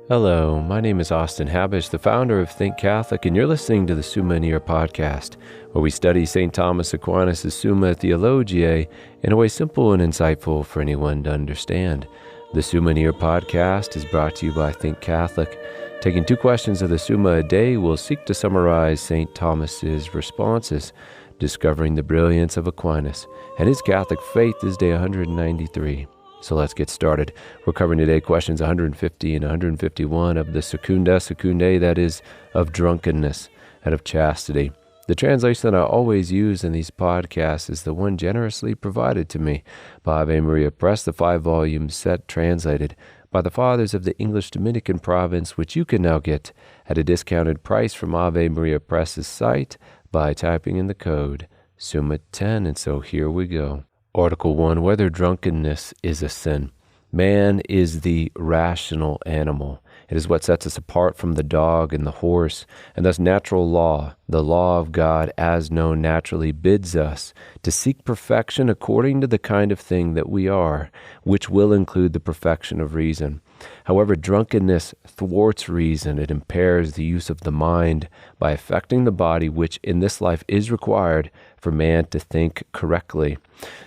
Hello, my name is Austin Habish, the founder of Think Catholic, and you're listening to the Summa Theologica podcast, where we study St. Thomas Aquinas' Summa Theologiae in a way simple and insightful for anyone to understand. The Summa Theologica podcast is brought to you by Think Catholic. Taking two questions of the Summa a day, we'll seek to summarize St. Thomas's responses, discovering the brilliance of Aquinas and his Catholic faith is day 193. So let's get started. We're covering today questions 150 and 151 of the secundae, that is, of drunkenness and of chastity. The translation that I always use in these podcasts is the one generously provided to me by Ave Maria Press, the 5-volume set translated by the Fathers of the English Dominican province, which you can now get at a discounted price from Ave Maria Press's site by typing in the code SUMMA10. And so here we go. Article 1, whether drunkenness is a sin. Man is the rational animal. It is what sets us apart from the dog and the horse, and thus natural law, the law of God as known naturally, bids us to seek perfection according to the kind of thing that we are, which will include the perfection of reason. However, drunkenness thwarts reason. It impairs the use of the mind by affecting the body, which in this life is required for man to think correctly.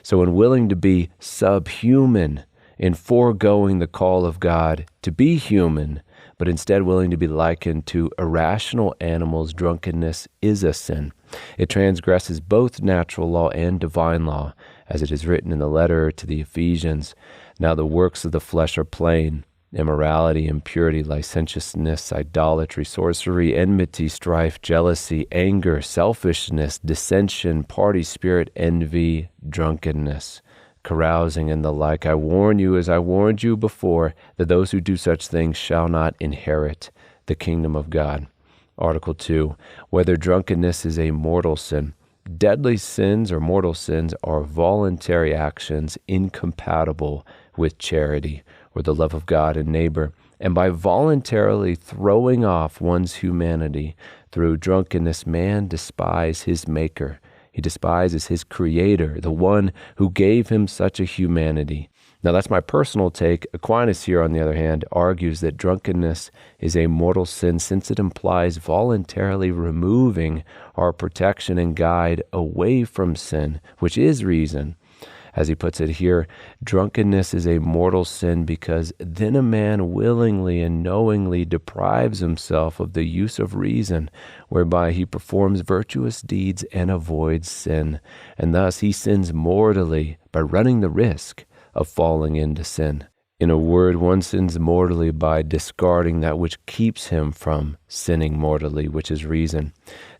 So unwilling to be subhuman in foregoing the call of God to be human, but instead willing to be likened to irrational animals, drunkenness is a sin. It transgresses both natural law and divine law, as it is written in the letter to the Ephesians. Now the works of the flesh are plain: immorality, impurity, licentiousness, idolatry, sorcery, enmity, strife, jealousy, anger, selfishness, dissension, party spirit, envy, drunkenness, carousing, and the like. I warn you, as I warned you before, that those who do such things shall not inherit the kingdom of God. Article 2, whether drunkenness is a mortal sin. Deadly sins or mortal sins are voluntary actions incompatible with charity or the love of God and neighbor, and by voluntarily throwing off one's humanity through drunkenness, man despises his maker. He despises his creator, the one who gave him such a humanity. Now that's my personal take. Aquinas here, on the other hand, argues that drunkenness is a mortal sin since it implies voluntarily removing our protection and guide away from sin, which is reason. As he puts it here, drunkenness is a mortal sin because then a man willingly and knowingly deprives himself of the use of reason, whereby he performs virtuous deeds and avoids sin, and thus he sins mortally by running the risk of falling into sin. In a word, one sins mortally by discarding that which keeps him from sinning mortally, which is reason.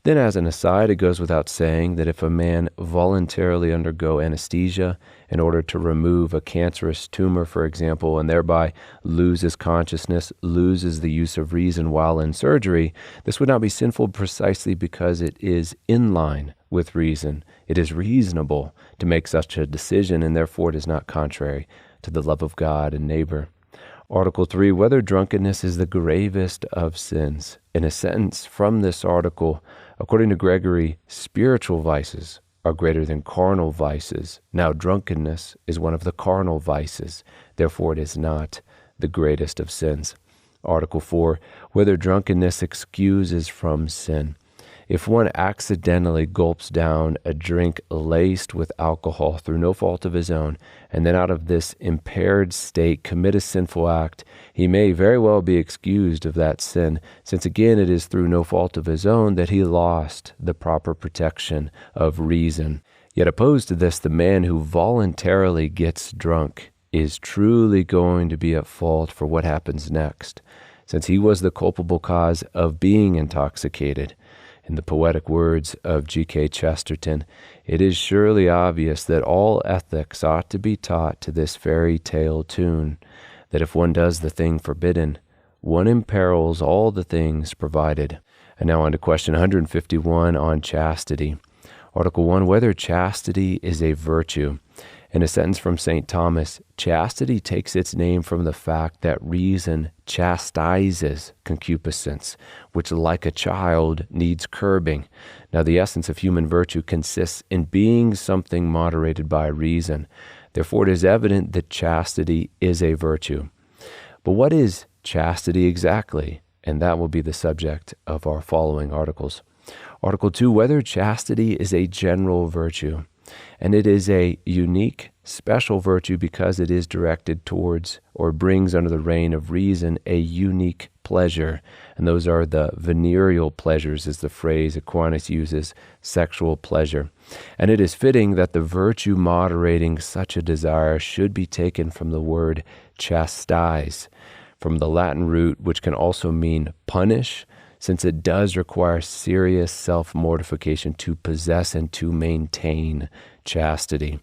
Then, as an aside, it goes without saying that if a man voluntarily undergo anesthesia in order to remove a cancerous tumor, for example, and thereby loses consciousness, loses the use of reason while in surgery, this would not be sinful precisely because it is in line with reason. It is reasonable to make such a decision, and therefore it is not contrary to the love of God and neighbor. Article 3, whether drunkenness is the gravest of sins. In a sentence from this article, according to Gregory, spiritual vices are greater than carnal vices. Now drunkenness is one of the carnal vices. Therefore it is not the greatest of sins. Article 4, whether drunkenness excuses from sin. If one accidentally gulps down a drink laced with alcohol through no fault of his own, and then out of this impaired state commit a sinful act, he may very well be excused of that sin, since again it is through no fault of his own that he lost the proper protection of reason. Yet opposed to this, the man who voluntarily gets drunk is truly going to be at fault for what happens next, since he was the culpable cause of being intoxicated. In the poetic words of G.K. Chesterton, it is surely obvious that all ethics ought to be taught to this fairy tale tune, that if one does the thing forbidden, one imperils all the things provided. And now on to question 151 on chastity. Article 1, whether chastity is a virtue. In a sentence from St. Thomas, chastity takes its name from the fact that reason chastises concupiscence, which, like a child, needs curbing. Now, the essence of human virtue consists in being something moderated by reason. Therefore, it is evident that chastity is a virtue. But what is chastity exactly? And that will be the subject of our following articles. Article 2, whether chastity is a general virtue. And it is a unique, special virtue because it is directed towards or brings under the reign of reason a unique pleasure. And those are the venereal pleasures, is the phrase Aquinas uses, sexual pleasure. And it is fitting that the virtue moderating such a desire should be taken from the word chastise, from the Latin root, which can also mean punish, since it does require serious self-mortification to possess and to maintain chastity.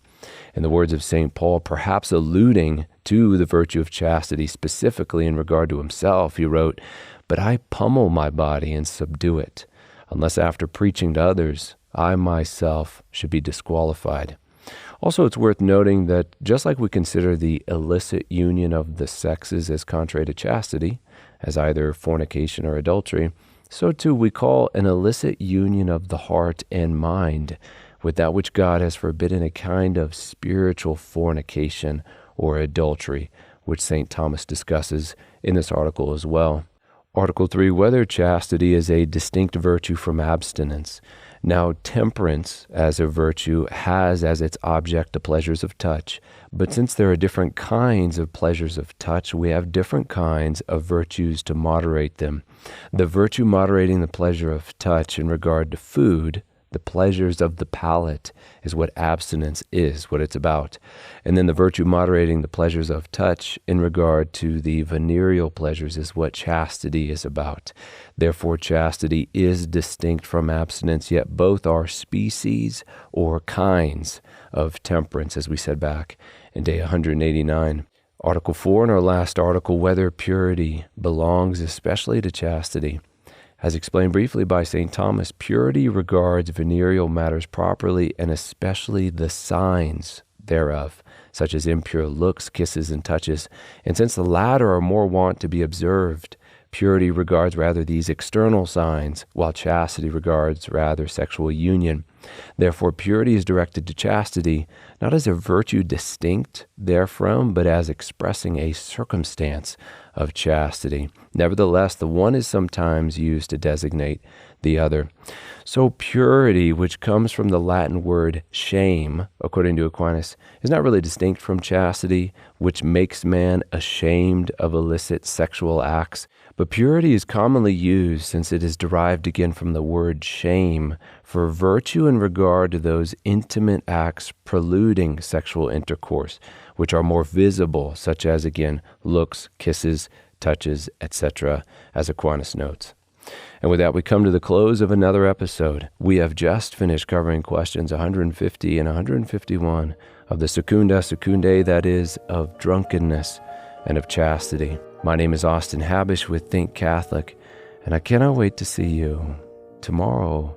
In the words of St. Paul, perhaps alluding to the virtue of chastity specifically in regard to himself, he wrote, "But I pummel my body and subdue it, unless after preaching to others, I myself should be disqualified." Also, it's worth noting that just like we consider the illicit union of the sexes as contrary to chastity, as either fornication or adultery, so too we call an illicit union of the heart and mind with that which God has forbidden a kind of spiritual fornication or adultery, which St. Thomas discusses in this article as well. Article 3, whether chastity is a distinct virtue from abstinence. Now, temperance as a virtue has as its object the pleasures of touch, but since there are different kinds of pleasures of touch, we have different kinds of virtues to moderate them. The virtue moderating the pleasure of touch in regard to food, the pleasures of the palate, is what abstinence is, what it's about. And then the virtue moderating the pleasures of touch in regard to the venereal pleasures is what chastity is about. Therefore, chastity is distinct from abstinence, yet both are species or kinds of temperance, as we said back in day 189. Article 4 in our last article, whether purity belongs especially to chastity. As explained briefly by St. Thomas, purity regards venereal matters properly and especially the signs thereof, such as impure looks, kisses, and touches. And since the latter are more wont to be observed, purity regards rather these external signs, while chastity regards rather sexual union. Therefore, purity is directed to chastity, not as a virtue distinct therefrom, but as expressing a circumstance of chastity. Nevertheless, the one is sometimes used to designate the other. So purity, which comes from the Latin word shame, according to Aquinas, is not really distinct from chastity, which makes man ashamed of illicit sexual acts. But purity is commonly used, since it is derived again from the word shame, for virtue in regard to those intimate acts preluding sexual intercourse, which are more visible, such as, again, looks, kisses, touches, etc., as Aquinas notes. And with that, we come to the close of another episode. We have just finished covering questions 150 and 151 of the Secunda Secundae, that is, of drunkenness and of chastity. My name is Austin Habish with Think Catholic, and I cannot wait to see you tomorrow.